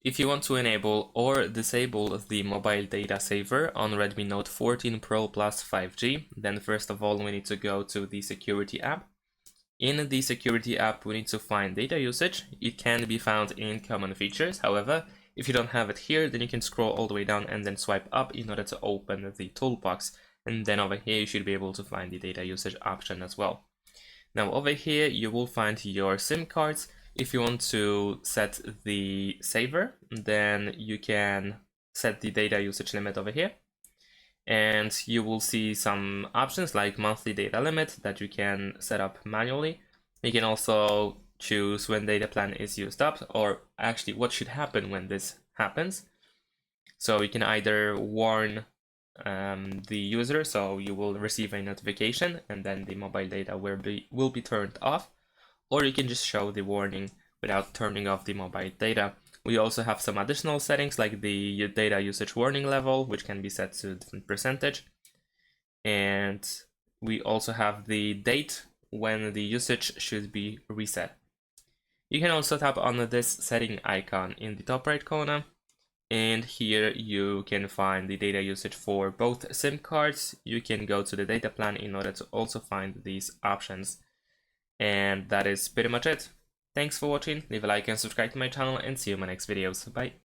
If you want to enable or disable the mobile data saver on Redmi Note 14 Pro Plus 5G, then first of all we need to go to the security app. In the security app we need to find data usage. It can be found in common features. However, if you don't have it here, then you can scroll all the way down and then swipe up in order to open the toolbox. And then over here you should be able to find the data usage option as well. Now over here you will find your SIM cards. If you want to set the saver, then you can set the data usage limit over here. And you will see some options like monthly data limit that you can set up manually. You can also choose when data plan is used up, or actually what should happen when this happens. So you can either warn the user, so you will receive a notification and then the mobile data will be turned off, or you can just show the warning without turning off the mobile data. We also have some additional settings like the data usage warning level, which can be set to a different percentage. And we also have the date when the usage should be reset. You can also tap on this setting icon in the top right corner, and here you can find the data usage for both SIM cards. You can go to the data plan in order to also find these options. And that is pretty much it. Thanks for watching, leave a like and subscribe to my channel, and see you in my next videos. Bye!